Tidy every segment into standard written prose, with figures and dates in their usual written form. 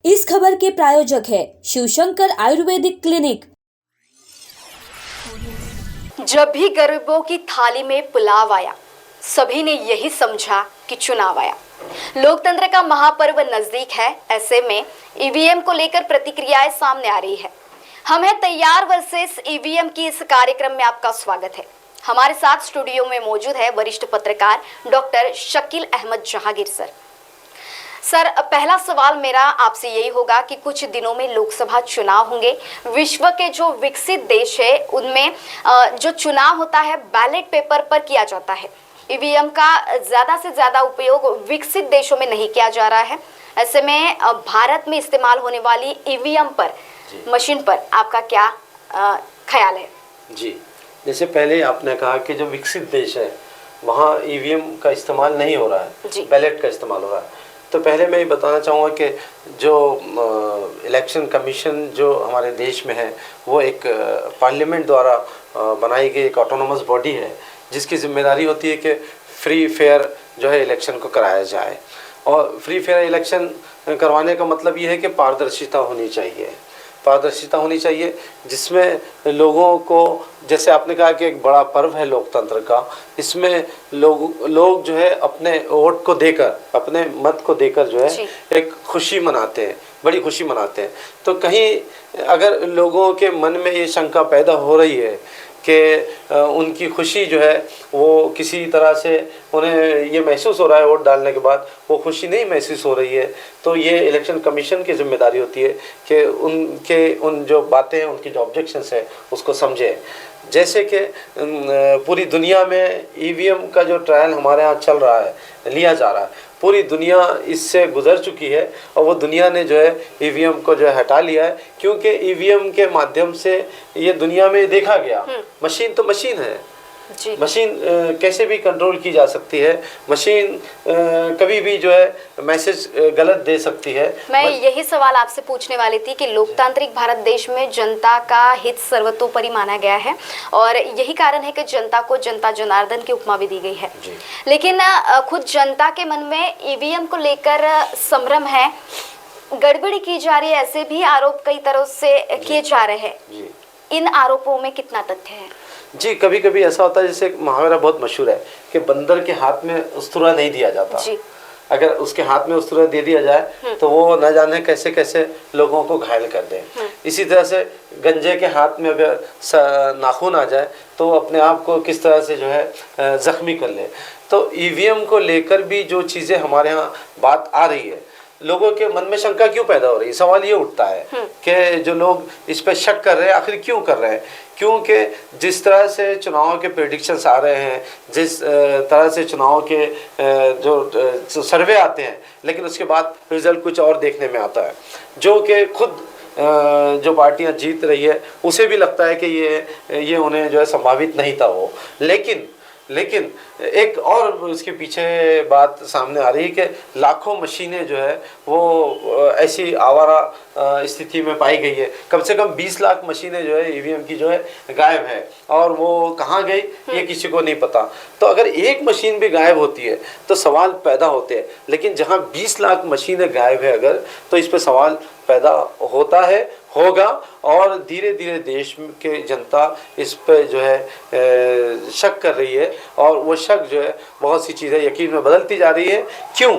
इस खबर के प्रायोजक है शिवशंकर आयुर्वेदिक क्लिनिक। जब भी गरीबों की थाली में पुलाव आया, सभी ने यही समझा कि चुनाव आया। लोकतंत्र का महापर्व नजदीक है। ऐसे में ईवीएम को लेकर प्रतिक्रियाएं सामने आ रही है। हम हैं तैयार वर्सेस ईवीएम की इस कार्यक्रम में आपका स्वागत है। हमारे साथ स्टूडियो में मौजूद है वरिष्ठ पत्रकार डॉक्टर शकील अहमद जहांगीर सर, पहला सवाल मेरा आपसे यही होगा कि कुछ दिनों में लोकसभा चुनाव होंगे। विश्व के जो विकसित देश है उनमें जो चुनाव होता है बैलेट पेपर पर किया जाता है। ईवीएम का ज़्यादा से ज़्यादा उपयोग विकसित देशों में नहीं किया जा रहा है। ऐसे में भारत में इस्तेमाल होने वाली ईवीएम पर, मशीन पर आपका क्या ख्याल है? जी, जैसे पहले आपने कहा कि जो विकसित देश है वहाँ ईवीएम का इस्तेमाल नहीं हो रहा है, बैलेट का इस्तेमाल हो रहा है। तो पहले मैं ये बताना चाहूँगा कि जो इलेक्शन कमीशन जो हमारे देश में है वो एक पार्लियामेंट द्वारा बनाई गई एक ऑटोनोमस बॉडी है, जिसकी जिम्मेदारी होती है कि फ्री फेयर जो है इलेक्शन को कराया जाए। और फ्री फेयर इलेक्शन करवाने का मतलब ये है कि पारदर्शिता होनी चाहिए, पारदर्शिता होनी चाहिए, जिसमें लोगों को, जैसे आपने कहा कि एक बड़ा पर्व है लोकतंत्र का, इसमें लोग जो है अपने वोट को देकर, अपने मत को देकर जो है एक खुशी मनाते हैं, बड़ी खुशी मनाते हैं। तो कहीं अगर लोगों के मन में ये शंका पैदा हो रही है कि उनकी खुशी जो है वो किसी तरह से उन्हें ये महसूस हो रहा है वोट डालने के बाद वो खुशी नहीं महसूस हो रही है, तो ये इलेक्शन कमीशन की जिम्मेदारी होती है कि उन जो बातें हैं, उनकी जो ऑब्जेक्शंस है उसको समझें। जैसे कि पूरी दुनिया में ईवीएम का जो ट्रायल हमारे यहाँ चल रहा है, लिया जा रहा है, पूरी दुनिया इससे गुजर चुकी है और वो दुनिया ने जो है ईवीएम को जो है हटा लिया है, क्योंकि ईवीएम के माध्यम से ये दुनिया में देखा गया मशीन तो मशीन है जी। मशीन कैसे भी कंट्रोल की जा सकती है, मशीन कभी भी जो है मैसेज गलत दे सकती है। मैं यही सवाल आपसे पूछने वाली थी कि लोकतांत्रिक भारत देश में जनता का हित सर्वतोपरि माना गया है और यही कारण है कि जनता को जनता जनार्दन की उपमा भी दी गई है। लेकिन खुद जनता के मन में ईवीएम को लेकर संभ्रम है, गड़बड़ी की जा रही है, ऐसे भी आरोप कई तरह से किए जा रहे हैं। इन आरोपों में कितना तथ्य है? जी, कभी कभी ऐसा होता है, जैसे मुहावरा बहुत मशहूर है कि बंदर के हाथ में उस्तरा नहीं दिया जाता जी। अगर उसके हाथ में उस्तरा दे दिया जाए तो वो न जाने कैसे कैसे लोगों को घायल कर दे। इसी तरह से गंजे के हाथ में अगर नाखून आ जाए तो वो अपने आप को किस तरह से जो है जख्मी कर ले। तो ईवीएम को लेकर भी जो चीज़ें हमारे यहाँ बात आ रही है, लोगों के मन में शंका क्यों पैदा हो रही है? सवाल ये उठता है कि जो लोग इस पर शक कर रहे हैं, आखिर क्यों कर रहे हैं? क्योंकि जिस तरह से चुनाव के प्रेडिक्शंस आ रहे हैं, जिस तरह से चुनाव के जो सर्वे आते हैं, लेकिन उसके बाद रिजल्ट कुछ और देखने में आता है, जो कि खुद जो पार्टियां जीत रही है उसे भी लगता है कि ये उन्हें जो है संभावित नहीं था वो। लेकिन एक और उसके पीछे बात सामने आ रही है कि लाखों मशीनें जो है वो ऐसी आवारा स्थिति में पाई गई है। कम से कम 20 लाख मशीनें जो है ईवीएम की जो है गायब है और वो कहाँ गई ये किसी को नहीं पता। तो अगर एक मशीन भी गायब होती है तो सवाल पैदा होते हैं, लेकिन जहाँ 20 लाख मशीनें गायब है अगर, तो इस पर सवाल पैदा होता है, होगा, और धीरे धीरे देश के जनता इस पर जो है शक कर रही है और वो शक जो है बहुत सी चीज़ें यकीन में बदलती जा रही है। क्यों?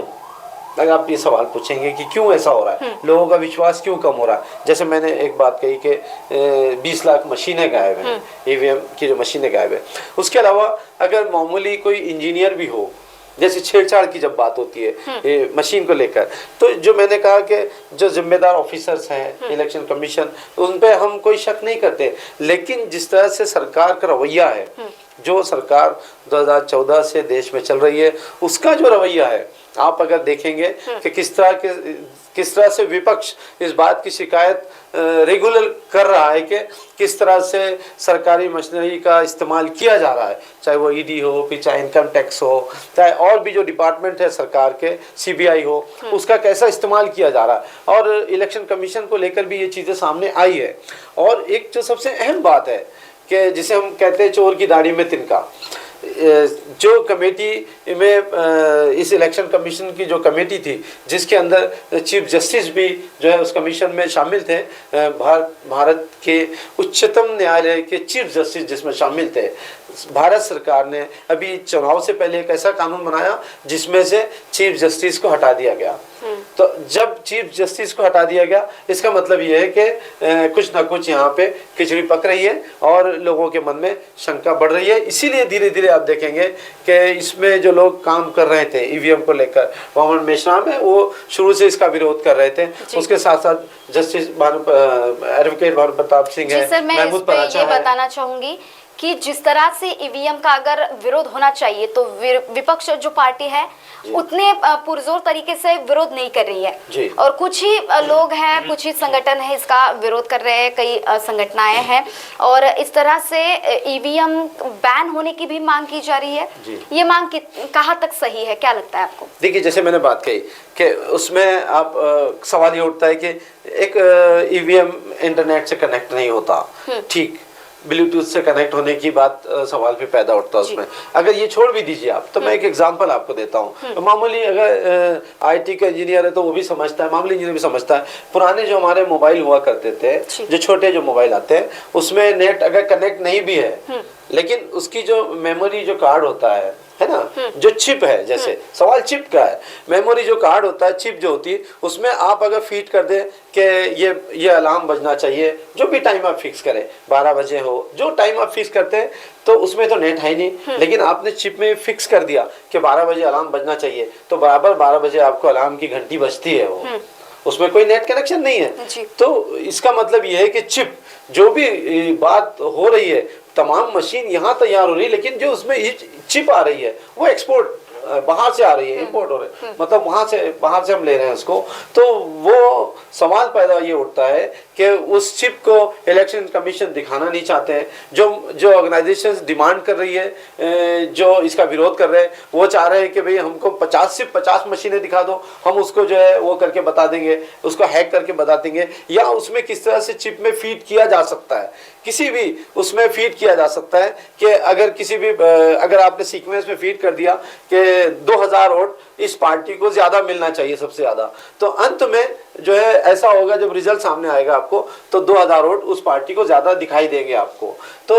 अगर आप ये सवाल पूछेंगे कि क्यों ऐसा हो रहा है, लोगों का विश्वास क्यों कम हो रहा है, जैसे मैंने एक बात कही कि 20 लाख मशीनें गायब हैं, ईवीएम की जो मशीनें गायब है। उसके अलावा अगर मामूली कोई इंजीनियर भी हो, जैसे छेड़छाड़ की जब बात होती है मशीन को लेकर, तो जो मैंने कहा कि जो जिम्मेदार ऑफिसर्स हैं इलेक्शन कमीशन, उन पे हम कोई शक नहीं करते, लेकिन जिस तरह से सरकार का रवैया है, जो सरकार 2014 से देश में चल रही है, उसका जो रवैया है, आप अगर देखेंगे कि किस तरह से विपक्ष इस बात की शिकायत रेगुलर कर रहा है कि किस तरह से सरकारी मशीनरी का इस्तेमाल किया जा रहा है, चाहे वो ईडी हो, फिर चाहे इनकम टैक्स हो, चाहे और भी जो डिपार्टमेंट है सरकार के, सीबीआई हो, उसका कैसा इस्तेमाल किया जा रहा है। और इलेक्शन कमीशन को लेकर भी ये चीज़ें सामने आई है। और एक जो सबसे अहम बात है कि जिसे हम कहते हैं चोर की दाढ़ी में तिनका, जो कमेटी में इस इलेक्शन कमीशन की जो कमेटी थी जिसके अंदर चीफ जस्टिस भी जो है उस कमीशन में शामिल थे, भारत के उच्चतम न्यायालय के चीफ जस्टिस जिसमें शामिल थे, भारत सरकार ने अभी चुनाव से पहले एक ऐसा कानून बनाया जिसमें से चीफ जस्टिस को हटा दिया गया। तो जब चीफ जस्टिस को हटा दिया गया इसका मतलब ये है कि कुछ ना कुछ यहाँ पे खिचड़ी पक रही है और लोगों के मन में शंका बढ़ रही है। इसीलिए धीरे धीरे आप देखेंगे कि इसमें जो लोग काम कर रहे थे ईवीएम को लेकर, वामन मेश्राम है वो शुरू से इसका विरोध कर रहे थे, उसके साथ साथ जस्टिस एडवोकेट भानु प्रताप सिंह है, सर मैं इस पे ये बताना चाहूंगी कि जिस तरह से ईवीएम का अगर विरोध होना चाहिए तो विपक्ष जो पार्टी है उतने पुरजोर तरीके से विरोध नहीं कर रही है और कुछ ही लोग हैं, कुछ ही संगठन है इसका विरोध कर रहे हैं, कई संगठनाएं हैं और इस तरह से ईवीएम बैन होने की भी मांग की जा रही है। ये मांग कहाँ तक सही है, क्या लगता है आपको? देखिए जैसे मैंने बात कही कि उसमें आप सवाल ये उठता है कि एक ईवीएम इंटरनेट से कनेक्ट नहीं होता, ठीक, ब्लूटूथ से कनेक्ट होने की बात सवाल भी पैदा उठता है उसमें। अगर ये छोड़ भी दीजिए आप तो मैं एक एग्जांपल आपको देता हूँ। मामूली अगर आईटी का इंजीनियर है तो वो भी समझता है, मामूली इंजीनियर भी समझता है, पुराने जो हमारे मोबाइल हुआ करते थे, जो छोटे जो मोबाइल आते हैं उसमें नेट अगर कनेक्ट नहीं भी है लेकिन उसकी जो मेमोरी जो कार्ड होता है ना, जो चिप है, जैसे सवाल चिप का है, मेमोरी जो कार्ड होता है, चिप जो होती है उसमें आप अगर फीड कर दें कि ये अलार्म बजना चाहिए, जो भी टाइम आप फिक्स करें, 12 बजे हो, जो टाइम आप फिक्स करते हैं, तो उसमें तो नेट है ही नहीं, लेकिन आपने चिप में फिक्स कर दिया कि 12 बजे अलार्म बजना चाहिए, तो बराबर 12 बजे आपको अलार्म की घंटी बजती है, वो उसमें कोई नेट कनेक्शन नहीं है। तो इसका मतलब ये है कि चिप जो भी बात हो रही है, तमाम मशीन यहाँ तैयार हो रही है लेकिन जो उसमें चिप आ रही है वो एक्सपोर्ट बाहर से आ रही है, इंपोर्ट हो रहे हैं, मतलब बाहर से हम ले रहे हैं उसको। तो वो सवाल पैदा ये उठता है कि उस चिप को इलेक्शन कमीशन दिखाना नहीं चाहते हैं। जो ऑर्गेनाइजेशंस डिमांड कर रही है, जो इसका विरोध कर रहे हैं, वो चाह रहे हैं कि भाई हमको 50 मशीनें दिखा दो, हम उसको जो है वो करके बता देंगे, उसको हैक करके बता देंगे, या उसमें किस तरह से चिप में फीड किया जा सकता है, किसी भी उसमें फीड किया जा सकता है कि अगर आपने सीक्वेंस में फीड कर दिया कि 2000 वोट इस पार्टी को ज्यादा मिलना चाहिए, सबसे ज्यादा, तो अंत में जो है ऐसा होगा जब रिजल्ट सामने आएगा आपको तो 2000 वोट उस पार्टी को ज्यादा दिखाई देंगे आपको। तो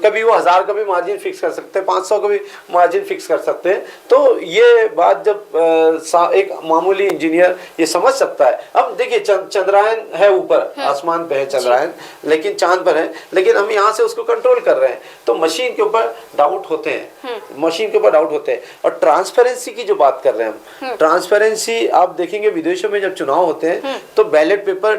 कभी वो 1000 का भी मार्जिन फिक्स कर सकते हैं, 500 का भी मार्जिन फिक्स कर सकते हैं। तो ये बात जब एक मामूली इंजीनियर ये समझ सकता है। अब देखिए चंद्रयान है ऊपर, आसमान पे है चंद्रयान, लेकिन चांद पर है, लेकिन हम यहाँ से उसको कंट्रोल कर रहे हैं, तो मशीन के ऊपर डाउट होते हैं, मशीन के ऊपर डाउट होते हैं। और ट्रांसपेरेंसी की जो बात कर रहे हैं हम, ट्रांसपेरेंसी आप देखेंगे विदेशों में जब चुनाव होते हैं तो बैलेट पेपर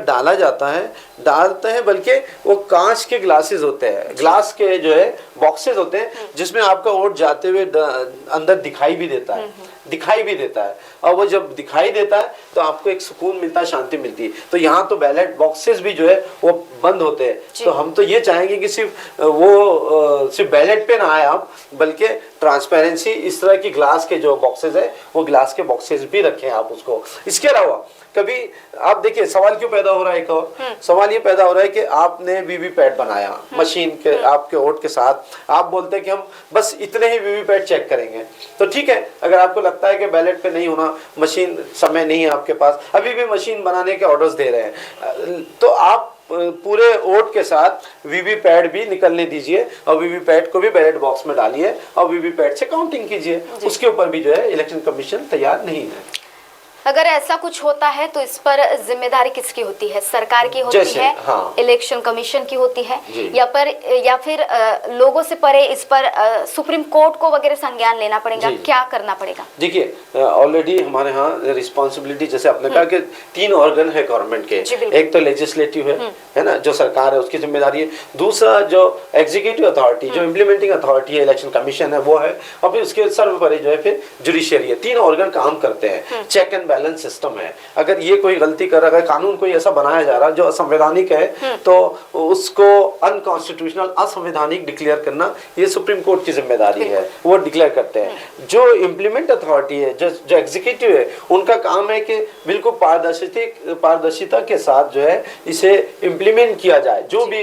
डालते हैं, बल्कि वो कांच के ग्लासेस होते हैं, ग्लास के जो है बॉक्सेस होते हैं जिसमें आपका वोट जाते हुए अंदर दिखाई भी देता है, और वो जब दिखाई देता है तो आपको एक सुकून मिलता है, शांति मिलती है। तो यहाँ तो बैलेट बॉक्सेस भी जो है वो बंद होते हैं। तो हम तो ये चाहेंगे कि सिर्फ बैलेट पे ना आए आप, बल्कि ट्रांसपेरेंसी इस तरह की ग्लास के जो बॉक्सेस है वो ग्लास के बॉक्सेस भी रखें आप उसको। इसके अलावा कभी आप देखिए सवाल क्यों पैदा हो रहा है, एक और सवाल ये पैदा हो रहा है कि आपने वीवीपैट बनाया मशीन के आपके वोट के साथ, आप बोलते हैं कि हम बस इतने ही वीवीपैट चेक करेंगे, तो ठीक है। अगर आपको लगता है कि बैलेट पे नहीं होना, मशीन समय नहीं है आपके पास, अभी भी मशीन बनाने के ऑर्डर्स दे रहे हैं, तो आप पूरे वोट के साथ वीवीपैट भी निकलने दीजिए और वीवीपैट को भी बैलेट बॉक्स में डालिए और वीवीपैट से काउंटिंग कीजिए। उसके ऊपर भी जो है इलेक्शन कमीशन तैयार नहीं है। अगर ऐसा कुछ होता है तो इस पर जिम्मेदारी किसकी होती है? सरकार की होती है, इलेक्शन कमीशन की होती है, या फिर लोगों से परे इस पर सुप्रीम कोर्ट को वगैरह संज्ञान लेना पड़ेगा? क्या करना पड़ेगा? देखिए ऑलरेडी हमारे यहाँ रिस्पॉन्सिबिलिटी, जैसे आपने कहा कि 3 ऑर्गन है गवर्नमेंट के, एक तो लेजिस्लेटिव है ना, जो सरकार है उसकी जिम्मेदारी है, दूसरा जो एग्जीक्यूटिव अथॉरिटी, जो इम्प्लीमेंटिंग अथॉरिटी है, इलेक्शन कमीशन है वो है, और फिर उसके सर्वोपरि जो है फिर जुडिशियरी है। 3 ऑर्गन काम करते हैं, चेक एंड बैलेंस सिस्टम है। अगर ये कोई गलती कर रहा है, कानून कोई ऐसा बनाया जा रहा है जो असंवैधानिक है, तो उसको अनकॉन्स्टिट्यूशनल, असंवैधानिक डिक्लेयर करना ये सुप्रीम कोर्ट की जिम्मेदारी है, वो डिक्लेयर करते हैं। जो इम्प्लीमेंट अथॉरिटी है, जो एग्जीक्यूटिव है, उनका काम है कि बिल्कुल पारदर्शिता के साथ जो है इसे इम्प्लीमेंट किया जाए। जो भी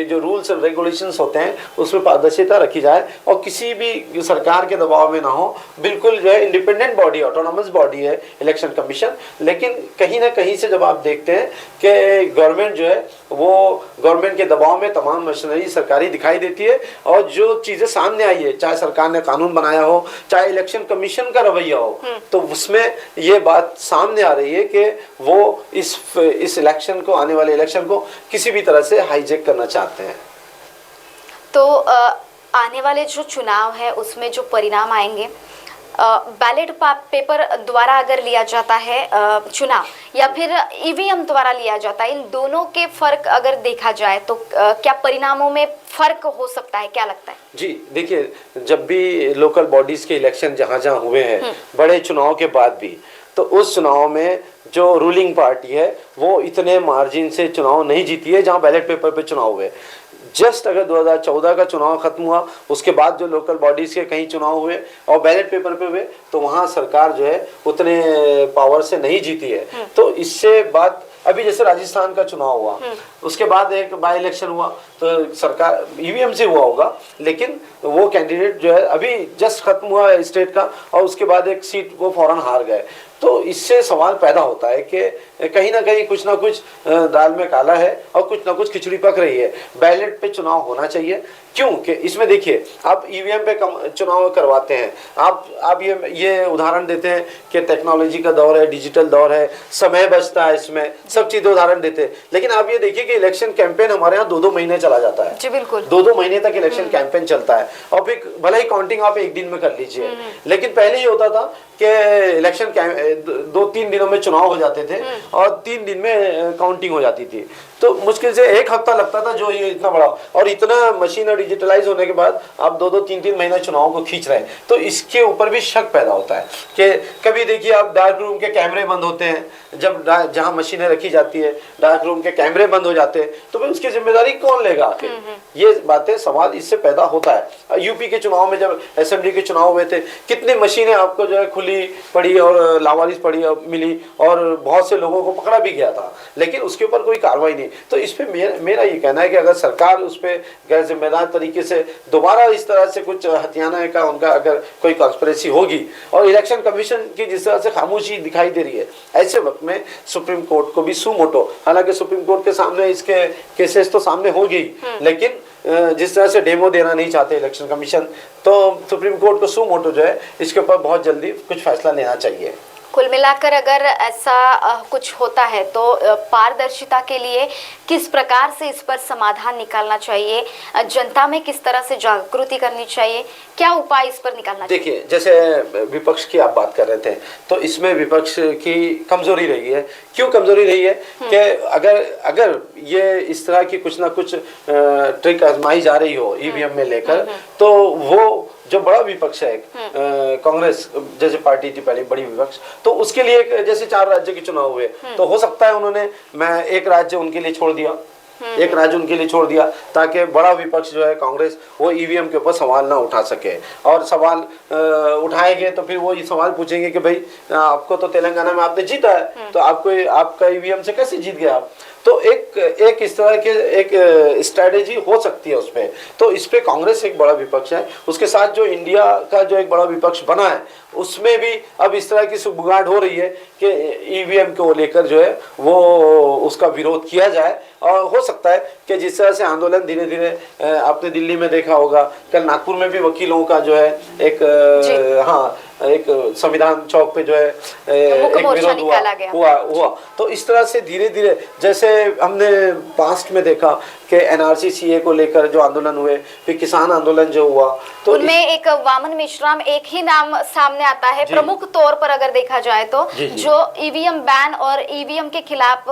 जो रूल्स एंड रेगुलेशंस होते हैं उसमें पारदर्शिता रखी जाए और किसी भी सरकार के दबाव में ना हो। बिल्कुल जो है इंडिपेंडेंट बॉडी, ऑटोनॉमस बॉडी है इलेक्शन कमीशन, लेकिन कहीं ना कहीं से जब आप देखते हैं कि गवर्नमेंट जो है वो गवर्नमेंट के दबाव में तमाम मशीनरी सरकारी दिखाई देती है, और जो चीज़ें सामने आई है, चाहे सरकार ने कानून बनाया हो, चाहे इलेक्शन कमीशन का रवैया हो, तो उसमें ये बात सामने आ रही है कि वो इस इलेक्शन को, आने वाले इलेक्शन को किसी भी तरह से हाईजैक करना चाहते हैं। तो आने वाले जो चुनाव है उसमें जो परिणाम आएंगे, बैलेट पेपर द्वारा अगर लिया जाता है चुनाव, या फिर ईवीएम द्वारा लिया जाता है, इन दोनों के फर्क अगर देखा जाए तो क्या परिणामों में फर्क हो सकता है, क्या लगता है? जी देखिए, जब भी लोकल बॉडीज के इलेक्शन जहाँ जहाँ हुए हैं, बड़े चुनाव के बाद भी, तो उस चुनाव में जो रूलिंग पार्टी है वो इतने मार्जिन से चुनाव नहीं जीती है जहाँ बैलेट पेपर पे चुनाव हुए। जस्ट अगर 2014 का चुनाव खत्म हुआ, उसके बाद जो लोकल बॉडीज के कई चुनाव हुए और बैलेट पेपर पे हुए, तो वहाँ सरकार जो है उतने पावर से नहीं जीती है। तो इससे बात, अभी जैसे राजस्थान का चुनाव हुआ, उसके बाद एक बाई इलेक्शन हुआ, तो सरकार ईवीएम से हुआ होगा, लेकिन वो कैंडिडेट जो है अभी जस्ट खत्म हुआ है स्टेट का, और उसके बाद एक सीट वो फौरन हार गए। तो इससे सवाल पैदा होता है कि कहीं ना कहीं कुछ ना कुछ दाल में काला है और कुछ ना कुछ खिचड़ी पक रही है। बैलेट पे चुनाव होना चाहिए, क्योंकि इसमें देखिए, आप ईवीएम पे चुनाव करवाते हैं, आप ये उदाहरण देते हैं कि टेक्नोलॉजी का दौर है, डिजिटल दौर है, समय बचता है, इसमें सब चीज़ें उदाहरण देते हैं। लेकिन आप ये देखिए कि इलेक्शन कैंपेन हमारे यहाँ 2-2 महीने चला जाता है। जी बिल्कुल, 2-2 महीने तक इलेक्शन कैंपेन चलता है, और फिर भले ही काउंटिंग आप एक दिन में कर लीजिए, लेकिन पहले ये होता था कि इलेक्शन 2-3 दिनों में चुनाव हो जाते थे और 3 दिन में काउंटिंग हो जाती थी। तो मुश्किल से 1 हफ्ता लगता था, जो ये इतना बड़ा, और इतना मशीन और डिजिटलाइज होने के बाद आप 2-2, 3-3 महीने चुनाव को खींच रहे हैं। तो इसके ऊपर भी शक पैदा होता है कि कभी देखिए आप डार्क रूम के कैमरे बंद होते हैं, जब जहां मशीनें रखी जाती है डार्क रूम के कैमरे बंद हो जाते हैं, तो फिर उसकी जिम्मेदारी कौन लेगा आखिर? ये बातें, सवाल इससे पैदा होता है। यूपी के चुनाव में जब असेंबली के चुनाव हुए थे, कितनी मशीनें आपको जो है खुली पड़ी और लावारिस पड़ी मिली, और बहुत से लोगों को पकड़ा भी गया था, लेकिन उसके ऊपर कोई कार्रवाई नहीं। तो इस पे मेरा ये कहना है कि अगर सरकार उस पर गैर जिम्मेदार तरीके से दोबारा इस तरह से कुछ हथियाने का उनका अगर कोई कॉन्स्पिरेसी होगी, और इलेक्शन कमीशन की जिस तरह से खामोशी दिखाई दे रही है, ऐसे वक्त में सुप्रीम कोर्ट को भी सू मोटो, हालांकि सुप्रीम कोर्ट के सामने इसके केसेस तो सामने होंगे ही, लेकिन जिस तरह से डेमो देना नहीं चाहते इलेक्शन कमीशन, तो सुप्रीम कोर्ट को सू मोटो जो है इसके ऊपर बहुत जल्दी कुछ फैसला लेना चाहिए। कुल मिलाकर अगर ऐसा कुछ होता है तो पारदर्शिता के लिए किस प्रकार से इस पर समाधान निकालना चाहिए, जनता में किस तरह से जागृति करनी चाहिए, क्या उपाय इस पर निकालना चाहिए? देखिए, जैसे विपक्ष की आप बात कर रहे थे, तो इसमें विपक्ष की कमजोरी रही है। क्यों कमजोरी रही है कि अगर ये इस तरह की कुछ ना कुछ ट्रिक आजमाई जा रही हो ईवीएम में लेकर, तो वो जो बड़ा विपक्ष है, कांग्रेस जैसे पार्टी थी पहले बड़ी विपक्ष, तो उसके लिए जैसे 4 राज्य के चुनाव हुए, तो हो सकता है उन्होंने एक राज्य उनके लिए छोड़ दिया, एक राज्य उनके लिए छोड़ दिया, ताकि बड़ा विपक्ष जो है कांग्रेस, वो ईवीएम के ऊपर सवाल ना उठा सके। और सवाल उठाएंगे तो फिर वो ये सवाल पूछेंगे कि भाई आपको तो तेलंगाना में आपने जीता है, तो आपका ईवीएम से कैसे जीत गया आप? तो एक इस तरह के एक स्ट्रेटेजी हो सकती है उसमें। तो इस पे कांग्रेस एक बड़ा विपक्ष है, उसके साथ जो इंडिया का जो एक बड़ा विपक्ष बना है, उसमें भी अब इस तरह की सुबुगाहट हो रही है कि ईवीएम को लेकर जो है वो उसका विरोध किया जाए। और हो सकता है कि जिस तरह से आंदोलन धीरे धीरे आपने दिल्ली में देखा होगा, कल नागपुर में भी वकीलों का जो है एक संविधान चौक पे जो है एक विरोध हुआ। तो इस तरह से धीरे धीरे, जैसे हमने पास्ट में देखा कि एनआरसी सीए को लेकर जो आंदोलन हुए, फिर किसान आंदोलन जो हुआ, तो उनमें एक वामन मेश्राम एक ही नाम सामने आता है प्रमुख तौर पर अगर देखा जाए तो, जो ईवीएम बैन और ईवीएम के खिलाफ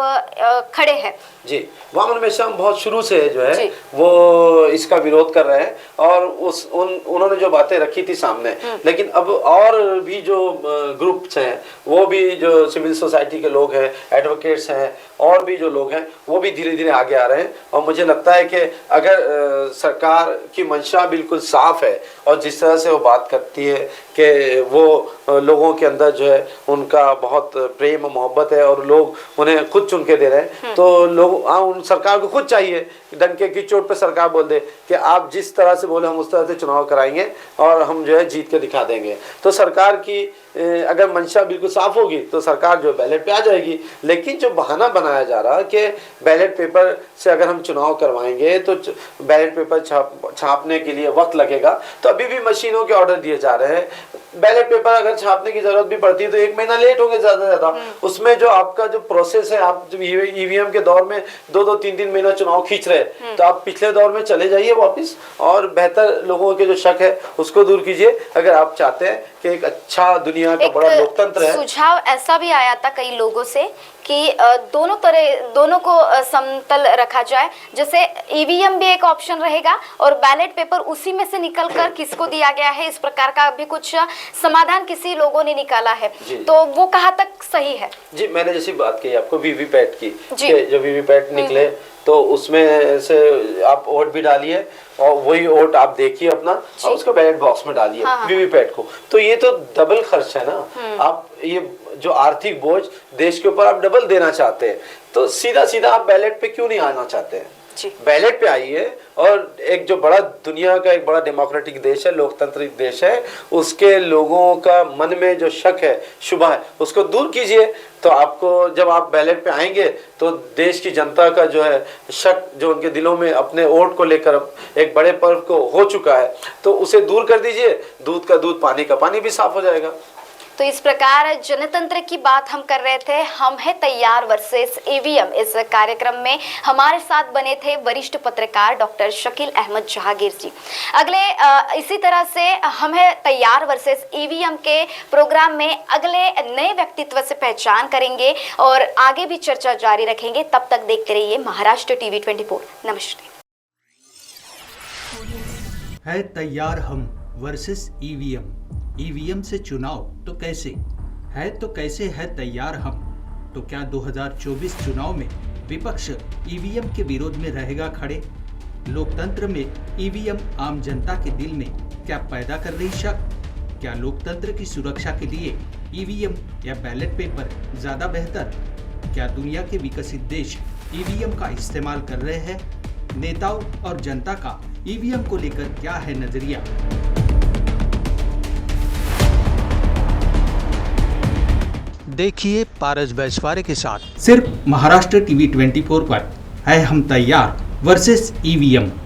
खड़े हैं। जी, वामन मेश्राम बहुत शुरू से जो है वो इसका विरोध कर रहे हैं और उन्होंने जो बातें रखी थी सामने, लेकिन अब और भी जो ग्रुप्स हैं, वो भी जो सिविल सोसाइटी के लोग हैं, एडवोकेट्स हैं, और भी जो लोग हैं, वो भी धीरे धीरे आगे आ रहे हैं। और मुझे लगता है कि अगर सरकार की मंशा बिल्कुल साफ है और जिस तरह से वो बात करती है कि वो लोगों के अंदर जो है उनका बहुत प्रेम और मोहब्बत है और लोग उन्हें खुद चुन के दे रहे हैं, तो लोग उन सरकार को खुद चाहिए डंके की चोट पे सरकार बोल दे कि आप जिस तरह से बोले हम उस तरह से चुनाव कराएंगे और हम जो है जीत के दिखा देंगे। तो सरकार की अगर मंशा बिल्कुल साफ होगी तो सरकार जो बैलेट पे आ जाएगी। लेकिन जो बहाना बनाया जा रहा है कि बैलेट पेपर से अगर हम चुनाव करवाएंगे तो बैलेट पेपर छापने के लिए वक्त लगेगा, तो अभी भी मशीनों के ऑर्डर दिए जा रहे हैं। बैलेट पेपर अगर छापने की जरूरत भी पड़ती है तो 1 महीना लेट होंगे ज्यादा से ज्यादा। उसमें जो आपका जो प्रोसेस है, आप जब ईवीएम के दौर में 2-2, 3-3 महीना चुनाव खींच रहे हैं, तो आप पिछले दौर में चले जाइए वापिस और बेहतर लोगों के जो शक है उसको दूर कीजिए। अगर आप चाहते हैं कि एक अच्छा दुनिया का बड़ा लोकतंत्र है। सुझाव ऐसा भी आया था कई लोगों से कि दोनों को समतल रखा जाए, जैसे ईवीएम भी एक ऑप्शन रहेगा और बैलेट पेपर उसी में से निकलकर किसको दिया गया है, इस प्रकार का भी कुछ समाधान किसी लोगों ने निकाला है। तो वो कहाँ तक सही है? जी, मैंने जैसी बात की आपको वीवीपैट की, जो वीवीपैट निकले तो उसमें से आप वोट भी डालिए और वही वोट आप देखिए अपना और उसको बैलेट बॉक्स में डालिए वीवीपैट को। तो ये तो डबल खर्च है ना। आप ये जो आर्थिक बोझ देश के ऊपर आप डबल देना चाहते हैं, तो सीधा सीधा आप बैलेट पे क्यों नहीं आना चाहते हैं? बैलेट पे आइए और एक जो बड़ा दुनिया का एक बड़ा डेमोक्रेटिक देश है, लोकतांत्रिक देश है, उसके लोगों का मन में जो शक है, शुबा है, उसको दूर कीजिए। तो आपको जब आप बैलेट पे आएंगे तो देश की जनता का जो है शक, जो उनके दिलों में अपने वोट को लेकर एक बड़े पर्व को हो चुका है, तो उसे दूर कर दीजिए। दूध का दूध, पानी का पानी भी साफ हो जाएगा। तो इस प्रकार जनतंत्र की बात हम कर रहे थे। हम है तैयार वर्सेस ईवीएम। इस कार्यक्रम में हमारे साथ बने थे वरिष्ठ पत्रकार डॉक्टर शकील अहमद जहांगीर जी। अगले इसी तरह से हम है तैयार वर्सेस ईवीएम के प्रोग्राम में अगले नए व्यक्तित्व से पहचान करेंगे और आगे भी चर्चा जारी रखेंगे। तब तक देखते रहिए महाराष्ट्र टीवी 24। नमस्ते। है तैयार हम वर्सेस ईवीएम। ईवीएम से चुनाव तो कैसे है, तो कैसे है तैयार हम। तो क्या 2024 चुनाव में विपक्ष ईवीएम के विरोध में रहेगा खड़े? लोकतंत्र में ईवीएम आम जनता के दिल में क्या पैदा कर रही शक? क्या लोकतंत्र की सुरक्षा के लिए ईवीएम या बैलेट पेपर ज्यादा बेहतर? क्या दुनिया के विकसित देश ईवीएम का इस्तेमाल कर रहे हैं? नेताओं और जनता का ईवीएम को लेकर क्या है नजरिया? देखिए पारस बैसवारे के साथ सिर्फ महाराष्ट्र टीवी 24 पर है हम तैयार वर्सेस ईवीएम।